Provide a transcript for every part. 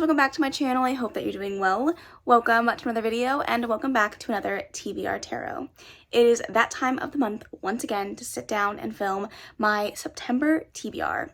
welcome back to my channel. I hope that you're doing well. Welcome to another video and welcome back to another TBR Tarot. It is that time of the month once again to sit down and film my September TBR.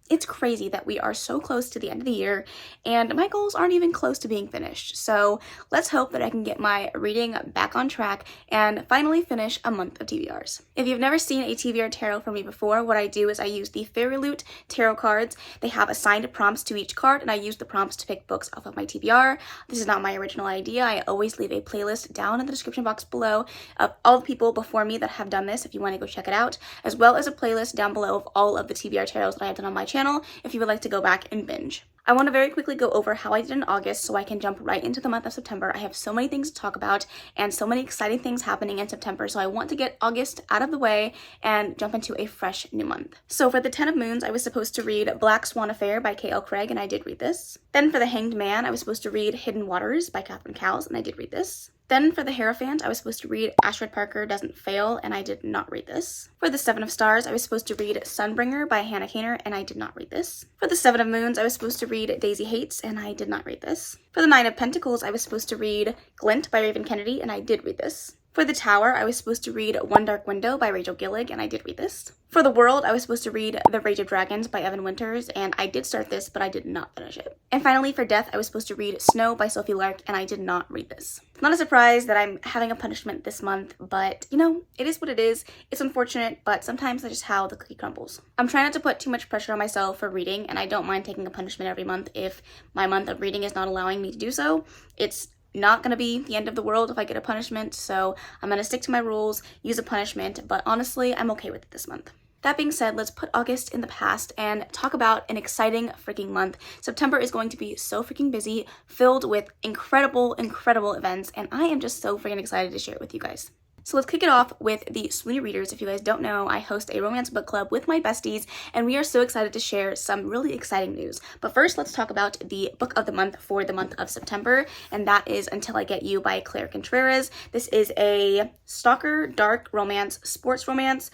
It's crazy that we are so close to the end of the year and my goals aren't even close to being finished. So let's hope that I can get my reading back on track and finally finish a month of TBRs. If you've never seen a TBR tarot from me before, what I do is I use the Fairy Loot tarot cards. They have assigned prompts to each card and I use the prompts to pick books off of my TBR. This is not my original idea. I always leave a playlist down in the description box below of all the people before me that have done this if you want to go check it out, as well as a playlist down below of all of the TBR tarots that I have done on my channel if you would like to go back and binge. I want to very quickly go over how I did in August so I can jump right into the month of September. I have so many things to talk about and so many exciting things happening in September, so I want to get August out of the way and jump into a fresh new month. So for the 10 of Moons, I was supposed to read Black Swan Affair by K.L. Craig, and I did read this. Then for the Hanged Man, I was supposed to read Hidden Waters by Catherine Cowles, and I did read this. Then for the Hierophant, I was supposed to read Ashford Parker Doesn't Fail, and I did not read this. For the Seven of Stars, I was supposed to read Sunbringer by Hannah Kaner, and I did not read this. For the Seven of Moons, I was supposed to read Daisy Hates, and I did not read this. For the Nine of Pentacles, I was supposed to read Glint by Raven Kennedy, and I did read this. For the Tower, I was supposed to read One Dark Window by Rachel Gillig, and I did read this. For the World, I was supposed to read The Rage of Dragons by Evan Winters, and I did start this, but I did not finish it. And finally, for Death, I was supposed to read Snow by Sophie Lark, and I did not read this. It's not a surprise that I'm having a punishment this month, but you know, it is what it is. It's unfortunate, but sometimes that's just how the cookie crumbles. I'm trying not to put too much pressure on myself for reading, and I don't mind taking a punishment every month if my month of reading is not allowing me to do so. It's not gonna be the end of the world if I get a punishment, so I'm gonna stick to my rules, use a punishment, but honestly, I'm okay with it this month. That being said, let's put August in the past and talk about an exciting freaking month. September is going to be so freaking busy, filled with incredible events, and I am just so freaking excited to share it with you guys. So let's kick it off with the Swoony Readers. If you guys don't know, I host a romance book club with my besties, and we are so excited to share some really exciting news. But first, let's talk about the book of the month for the month of September, and that is Until I Get You by Claire Contreras. This is a stalker, dark romance, sports romance,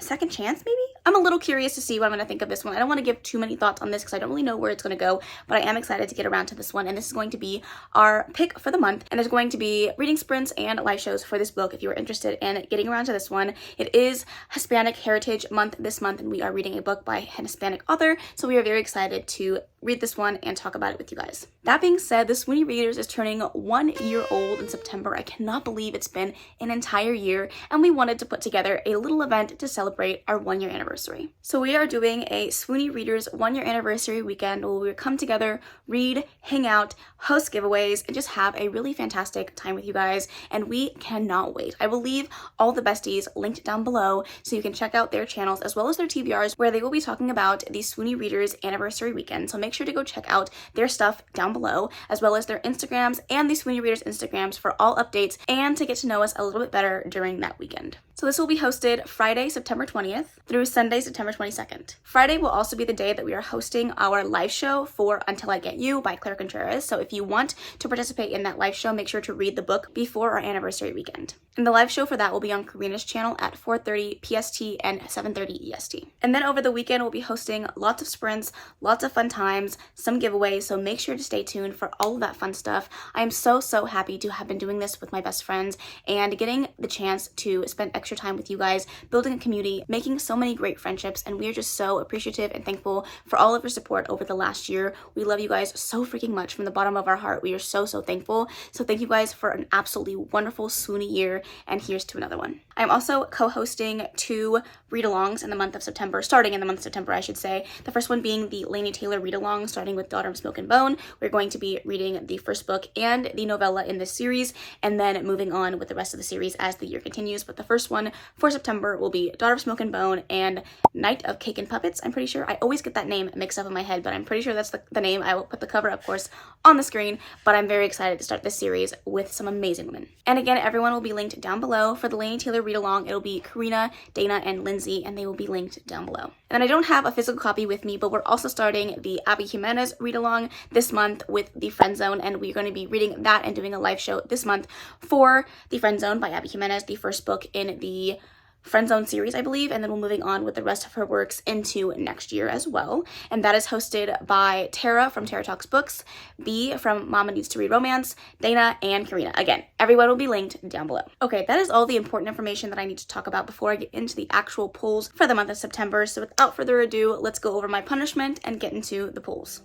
second chance maybe? I'm a little curious to see what I'm going to think of this one. I don't want to give too many thoughts on this because I don't really know where it's going to go, but I am excited to get around to this one, and this is going to be our pick for the month, and there's going to be reading sprints and live shows for this book if you are interested in getting around to this one. It is Hispanic Heritage Month this month, and we are reading a book by an Hispanic author, so we are very excited to read this one and talk about it with you guys. That being said, the Swoony Readers is turning 1 year old in September. I cannot believe it's been an entire year, and we wanted to put together a little event to celebrate our 1 year anniversary. So we are doing a Swoony Readers 1 year anniversary weekend where we come together, read, hang out, host giveaways, and just have a really fantastic time with you guys, and we cannot wait. I will leave all the besties linked down below so you can check out their channels as well as their TBRs where they will be talking about the Swoony Readers anniversary weekend. So make sure to go check out their stuff down below, as well as their Instagrams and the Swoony Readers Instagrams for all updates and to get to know us a little bit better during that weekend. So this will be hosted Friday, September 20th through Sunday, September 22nd. Friday will also be the day that we are hosting our live show for Until I Get You by Claire Contreras. So if you want to participate in that live show, make sure to read the book before our anniversary weekend. And the live show for that will be on Karina's channel at 4:30 PST and 7:30 EST. And then over the weekend, we'll be hosting lots of sprints, lots of fun times, some giveaways, so make sure to stay tuned for all of that fun stuff. I am so happy to have been doing this with my best friends and getting the chance to spend extra time with you guys, building a community, making so many great friendships, and we are just so appreciative and thankful for all of your support over the last year. We love you guys so freaking much from the bottom of our heart. We are so thankful. So thank you guys for an absolutely wonderful Swoony year, and here's to another one. I'm also co-hosting 2 read-alongs in the month of September, starting in the month of September, I should say. The first one being the Laini Taylor read-along, starting with Daughter of Smoke and Bone. We're going to be reading the first book and the novella in this series, and then moving on with the rest of the series as the year continues. But the first one for September will be Daughter of Smoke and Bone and Night of Cake and Puppets, I'm pretty sure. I always get that name mixed up in my head, but I'm pretty sure that's the name. I will put the cover, of course, on the screen, but I'm very excited to start this series with some amazing women. And again, everyone will be linked down below. For the Laini Taylor read-along, it'll be Karina, Dana, and Lindsay, and they will be linked down below. And then I don't have a physical copy with me, but we're also starting the Abby Jimenez read-along this month with The Friend Zone, and we're going to be reading that and doing a live show this month for The Friend Zone by Abby Jimenez, the first book in the Friend Zone series, I believe, and then we're moving on with the rest of her works into next year as well. And that is hosted by Tara from Tara Talks Books, B from Mama Needs to Read Romance, Dana, and Karina. Again, everyone will be linked down below. Okay, that is all the important information that I need to talk about before I get into the actual pulls for the month of September. So without further ado, let's go over my punishment and get into the pulls.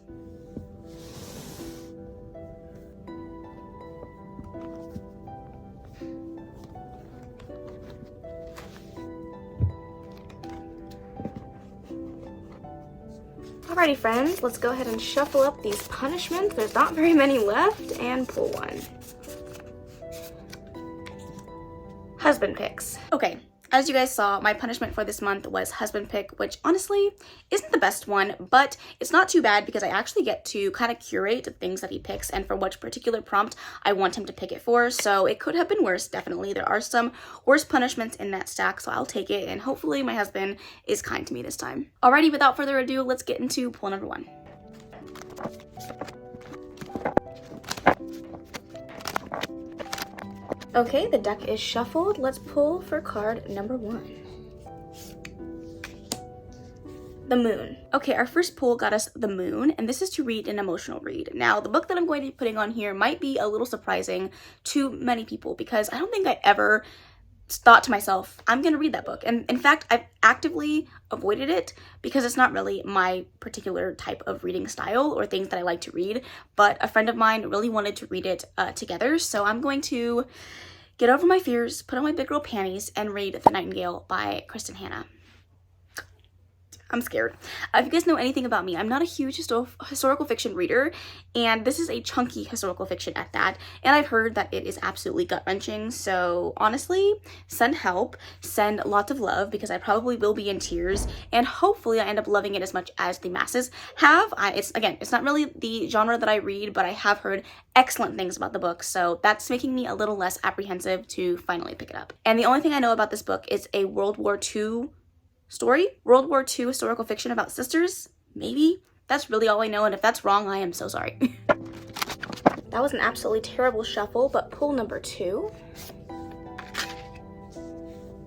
Alrighty friends, let's go ahead and shuffle up these punishments. There's not very many left, and pull one. Husband picks. Okay, as you guys saw, my punishment for this month was husband pick, which honestly isn't the best one, but it's not too bad because I actually get to kind of curate the things that he picks and for which particular prompt I want him to pick it for. So it could have been worse, definitely. There are some worse punishments in that stack, so I'll take it, and hopefully my husband is kind to me this time. Alrighty, without further ado, let's get into pull number one. Okay, the deck is shuffled. Let's pull for card number one. The Moon. Okay, our first pull got us The Moon, and this is to read an emotional read. Now, the book that I'm going to be putting on here might be a little surprising to many people because I don't think I ever thought to myself, I'm going to read that book. And in fact, I've actively avoided it because it's not really my particular type of reading style or things that I like to read, but a friend of mine really wanted to read it together, so I'm going to get over my fears, put on my big girl panties, and read The Nightingale by Kristen Hanna. I'm scared. If you guys know anything about me, I'm not a huge historical fiction reader, and this is a chunky historical fiction at that, and I've heard that it is absolutely gut-wrenching, so honestly, send help, send lots of love, because I probably will be in tears, and hopefully I end up loving it as much as the masses have. It's not really the genre that I read, but I have heard excellent things about the book, so that's making me a little less apprehensive to finally pick it up. And the only thing I know about this book is a World War II story, World War II historical fiction about sisters, maybe? That's really all I know, and if that's wrong, I am so sorry. That was an absolutely terrible shuffle, but pull number two.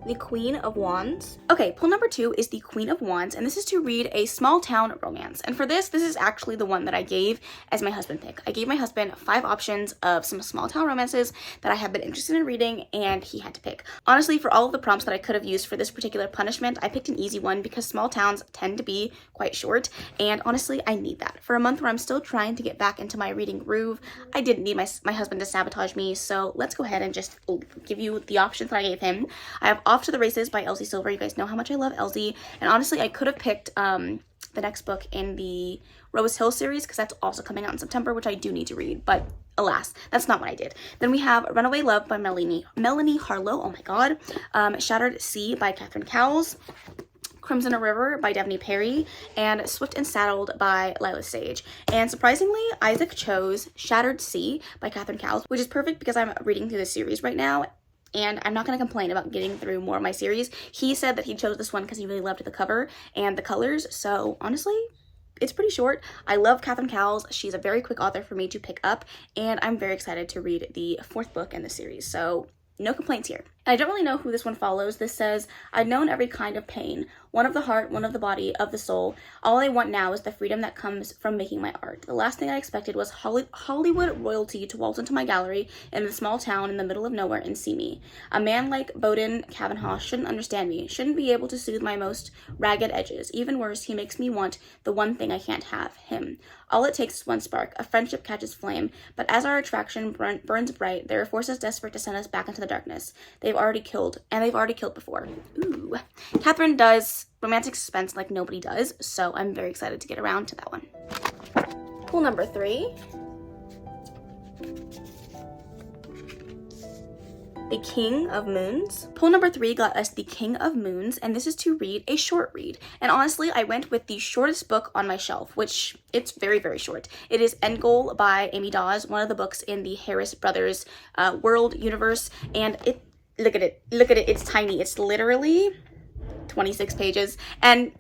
The Queen of Wands. Okay, pull number two is the Queen of Wands, and this is to read a small town romance. And for this is actually the one that I gave as my husband pick. I gave my husband 5 options of some small town romances that I have been interested in reading, and he had to pick. Honestly, for all of the prompts that I could have used for this particular punishment, I picked an easy one because small towns tend to be quite short, and honestly, I need that. For a month where I'm still trying to get back into my reading groove, I didn't need my husband to sabotage me, so let's go ahead and just give you the options that I gave him. I have Off to the Races by Elsie Silver. You guys know how much I love Elsie, and honestly I could have picked the next book in the Rose Hill series because that's also coming out in September, which I do need to read, but alas, that's not what I did. Then we have Runaway Love by Melanie Harlow, oh my god, Shattered Sea by Catherine Cowles, Crimson River by Daphne Perry, and Swift and Saddled by Lila Sage. And surprisingly, Isaac chose Shattered Sea by Catherine Cowles, which is perfect because I'm reading through the series right now, and I'm not going to complain about getting through more of my series. He said that he chose this one because he really loved the cover and the colors, so honestly, it's pretty short. I love Catherine Cowles. She's a very quick author for me to pick up, and I'm very excited to read the 4th book in the series, so no complaints here. And I don't really know who this one follows. This says, I've known every kind of pain, one of the heart, one of the body, of the soul. All I want now is the freedom that comes from making my art. The last thing I expected was Hollywood royalty to waltz into my gallery in a small town in the middle of nowhere and see me. A man like Bowden Cavanaugh shouldn't understand me, shouldn't be able to soothe my most ragged edges. Even worse, he makes me want the one thing I can't have, him. All it takes is one spark, a friendship catches flame, but as our attraction burns bright, there are forces desperate to send us back into the darkness. They've already killed before. Ooh. Catherine does romantic suspense like nobody does, so I'm very excited to get around to that one. Pull number 3. The King of Moons. Pull number 3 got us The King of Moons, and this is to read a short read. And honestly, I went with the shortest book on my shelf, which it's very, very short. It is End Goal by Amy Dawes, one of the books in the Harris Brothers world universe, and look at it, it's tiny. It's literally 26 pages, and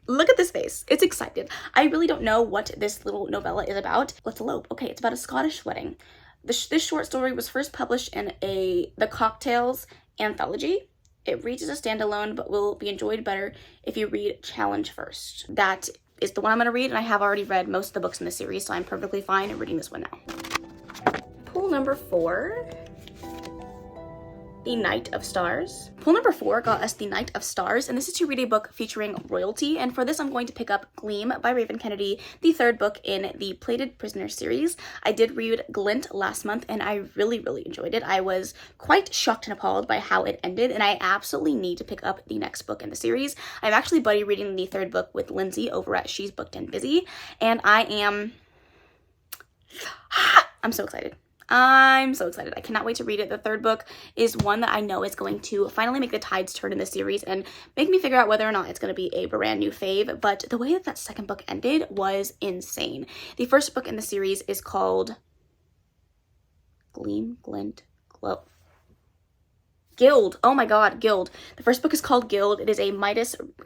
look at this face. It's excited. I really don't know what this little novella is about. Let's elope. Okay, it's about a Scottish wedding. This short story was first published in the Cocktails anthology. It reads as a standalone, but will be enjoyed better if you read Challenge first. That is the one I'm going to read, and I have already read most of the books in the series, so I'm perfectly fine reading this one now. Pool number 4. The Knight of Stars. Pull number 4 got us The Knight of Stars, and this is to read a book featuring royalty, and for this I'm going to pick up Gleam by Raven Kennedy, the 3rd book in the Plated Prisoner series. I did read Glint last month, and I really enjoyed it. I was quite shocked and appalled by how it ended, and I absolutely need to pick up the next book in the series. I'm actually buddy reading the 3rd book with Lindsay over at She's Booked and Busy, and I'm so excited. I'm so excited. I cannot wait to read it. The 3rd book is one that I know is going to finally make the tides turn in the series and make me figure out whether or not it's going to be a brand new fave. But the way that that 2nd book ended was insane. The 1st book in the series is called Gleam, Glint, Glow. Guild. Oh my god, Guild. The 1st book is called Guild. It is a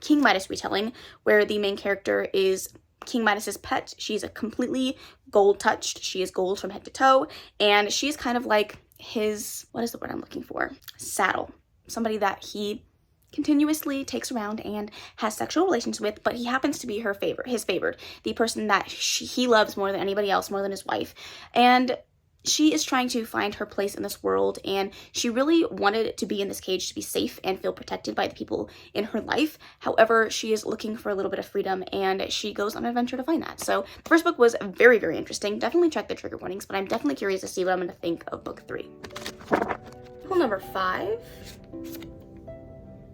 King Midas retelling where the main character is King Midas's pet. She's a completely gold touched. She is gold from head to toe, and she's kind of like his, what is the word I'm looking for? Saddle. Somebody that he continuously takes around and has sexual relations with, but he happens to be his favored, the person that he loves more than anybody else, more than his wife. And she is trying to find her place in this world, and she really wanted to be in this cage to be safe and feel protected by the people in her life. However, she is looking for a little bit of freedom, and she goes on an adventure to find that. So the 1st book was very interesting. Definitely check the trigger warnings, but I'm definitely curious to see what I'm going to think of book 3. Pull number 5.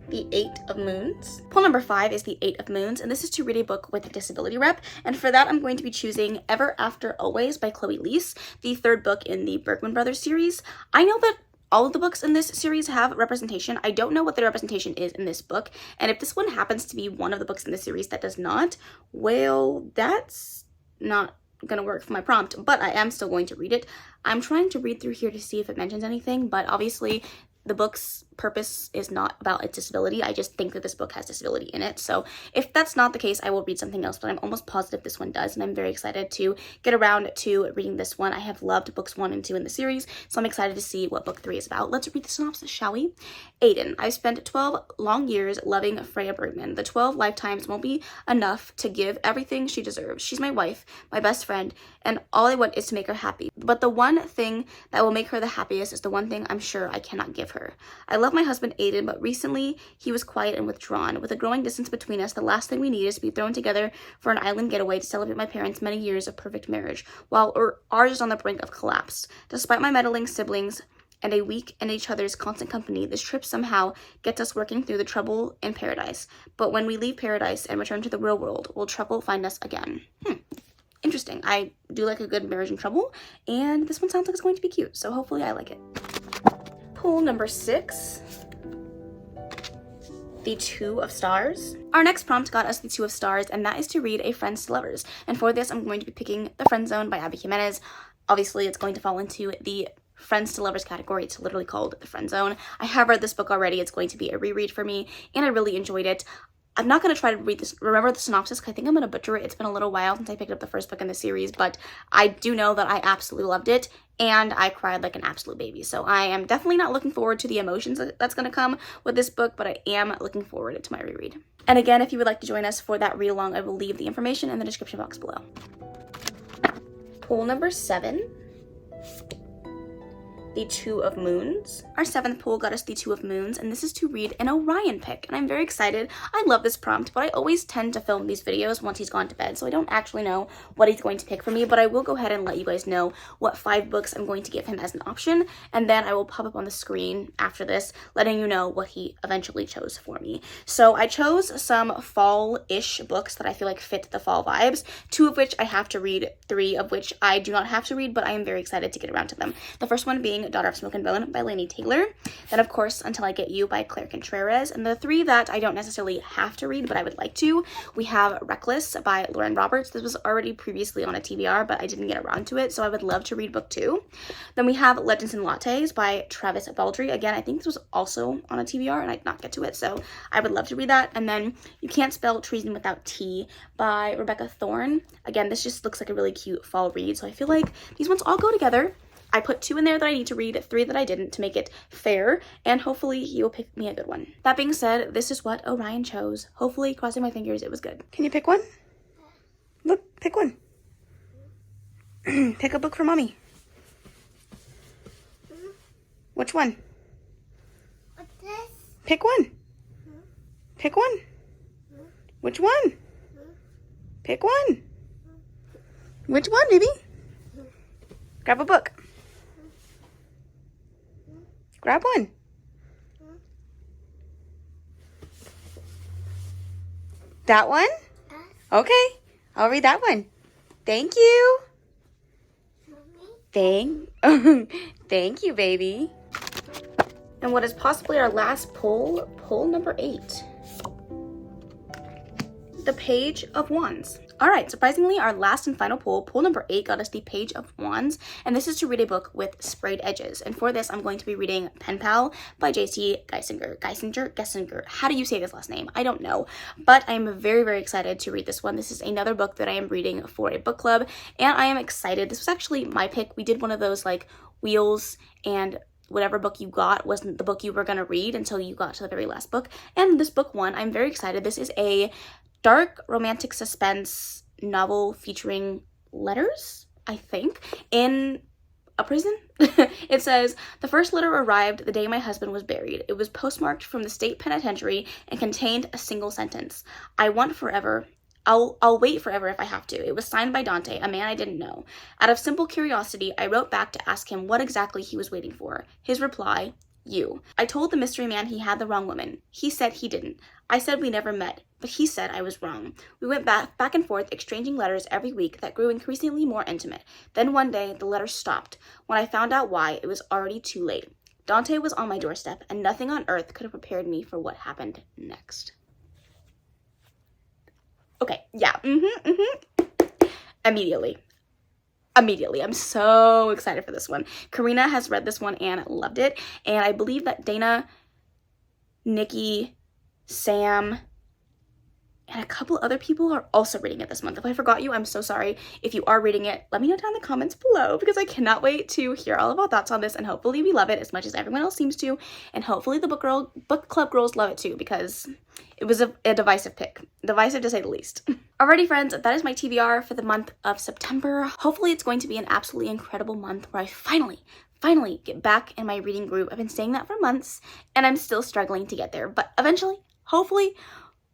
The 8 of Moons. Pull number 5 is The 8 of Moons, and this is to read a book with a disability rep, and for that I'm going to be choosing Ever After Always by Chloe Leese, the 3rd book in the Bergman Brothers series. I know that all of the books in this series have representation. I don't know what the representation is in this book, and if this one happens to be one of the books in the series that does not, well, that's not gonna work for my prompt, but I am still going to read it. I'm trying to read through here to see if it mentions anything, but obviously the book's purpose is not about its disability. I just think that this book has disability in it. So if that's not the case, I will read something else, but I'm almost positive this one does, and I'm very excited to get around to reading this one. I have loved books 1 and 2 in the series, so I'm excited to see what book 3 is about. Let's read the synopsis, shall we? Aiden. I've spent 12 long years loving Freya Bergman. The 12 lifetimes won't be enough to give everything she deserves. She's my wife, my best friend, and all I want is to make her happy. But the one thing that will make her the happiest is the one thing I'm sure I cannot give her. I love my husband Aiden, but recently he was quiet and withdrawn. With a growing distance between us, the last thing we need is to be thrown together for an island getaway to celebrate my parents' many years of perfect marriage, while ours is on the brink of collapse. Despite my meddling siblings and a week in each other's constant company, this trip somehow gets us working through the trouble in paradise. But when we leave paradise and return to the real world, will trouble find us again? Interesting. I do like a good marriage in trouble, and this one sounds like it's going to be cute, so hopefully I like it. Pull number 6. The 2 of Stars. Our next prompt got us the 2 of Stars, and that is to read A Friends to Lovers. And for this, I'm going to be picking The Friend Zone by Abby Jimenez. Obviously, it's going to fall into the Friends to Lovers category. It's literally called The Friend Zone. I have read this book already. It's going to be a reread for me, and I really enjoyed it. I'm not going to try to remember the synopsis, because I think I'm going to butcher it. It's been a little while since I picked up the 1st book in the series, but I do know that I absolutely loved it, and I cried like an absolute baby. So I am definitely not looking forward to the emotions that's going to come with this book, but I am looking forward to my reread. And again, if you would like to join us for that read-along, I will leave the information in the description box below. Pull number 7. The 2 of Moons. Our 7th pull got us the 2 of Moons, and this is to read an Orion pick, and I'm very excited. I love this prompt, but I always tend to film these videos once he's gone to bed, so I don't actually know what he's going to pick for me, but I will go ahead and let you guys know what 5 books I'm going to give him as an option, and then I will pop up on the screen after this, letting you know what he eventually chose for me. So I chose some fall-ish books that I feel like fit the fall vibes, 2 of which I have to read, 3 of which I do not have to read, but I am very excited to get around to them. The first one being Daughter of Smoke and Bone by Laini Taylor. Then, of course, Until I Get You by Claire Contreras. And the 3 that I don't necessarily have to read, but I would like to, we have Reckless by Lauren Roberts. This was already previously on a TBR, but I didn't get around to it, so I would love to read book 2. Then we have Legends and Lattes by Travis Baldry. Again, I think this was also on a TBR, and I did not get to it, so I would love to read that. And then You Can't Spell Treason Without T by Rebecca Thorne. Again, this just looks like a really cute fall read, so I feel like these ones all go together. I put 2 in there that I need to read, 3 that I didn't to make it fair, and hopefully you'll pick me a good one. That being said, this is what Orion chose. Hopefully, crossing my fingers, it was good. Can you pick one? Look, pick one. Pick a book for mommy. Which one? What's this? Pick one. Pick one. Which one? Pick one. Which one, baby? Grab a book. Grab one. That one? Okay, I'll read that one. Thank you. Thank you, baby. And what is possibly our last pull, pull number 8. The Page of Wands. All right, surprisingly, our last and final pull, pull number 8, got us the Page of Wands, and this is to read a book with sprayed edges. And for this, I'm going to be reading Pen Pal by J.C. Gessinger. How do you say this last name? I don't know, but I am very, very excited to read this one. This is another book that I am reading for a book club, and I am excited. This was actually my pick. We did one of those like wheels, and whatever book you got wasn't the book you were going to read until you got to the very last book. And this book won. I'm very excited. This is a dark romantic suspense novel featuring letters, I think, in a prison. It says, the first letter arrived the day my husband was buried. It was postmarked from the state penitentiary and contained a single sentence. I want forever. I'll wait forever if I have to. It was signed by Dante, a man I didn't know. Out of simple curiosity, I wrote back to ask him what exactly he was waiting for. His reply, you. I told the mystery man he had the wrong woman. He said he didn't. I said we never met, but he said I was wrong. We went back and forth, exchanging letters every week that grew increasingly more intimate. Then one day, the letters stopped. When I found out why, it was already too late. Dante was on my doorstep, and nothing on earth could have prepared me for what happened next. Okay, yeah, Immediately. I'm so excited for this one. Karina has read this one and loved it, and I believe that Dana, Nikki, Sam, and a couple other people are also reading it this month. If I forgot you, I'm so sorry. If you are reading it, let me know down in the comments below, because I cannot wait to hear all of our thoughts on this, and hopefully we love it as much as everyone else seems to, and hopefully the book club girls love it too, because it was a divisive pick. Divisive to say the least. Alrighty friends, that is my TBR for the month of September. Hopefully it's going to be an absolutely incredible month where I finally get back in my reading groove. I've been saying that for months, and I'm still struggling to get there, but eventually, hopefully,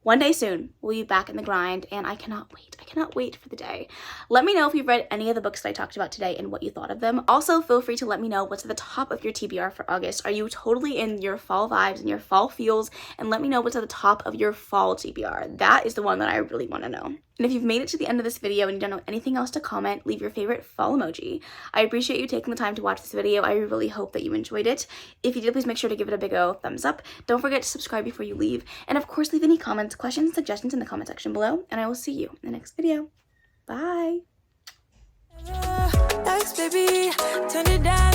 one day soon, we'll be back in the grind, and I cannot wait. I cannot wait for the day. Let me know if you've read any of the books that I talked about today and what you thought of them. Also, feel free to let me know what's at the top of your TBR for August. Are you totally in your fall vibes and your fall feels? And let me know what's at the top of your fall TBR. That is the one that I really want to know. And if you've made it to the end of this video and you don't know anything else to comment, leave your favorite fall emoji. I appreciate you taking the time to watch this video. I really hope that you enjoyed it. If you did, please make sure to give it a big O thumbs up. Don't forget to subscribe before you leave. And of course, leave any comments, questions, suggestions in the comment section below. And I will see you in the next video. Bye. Thanks, baby. Turn it down.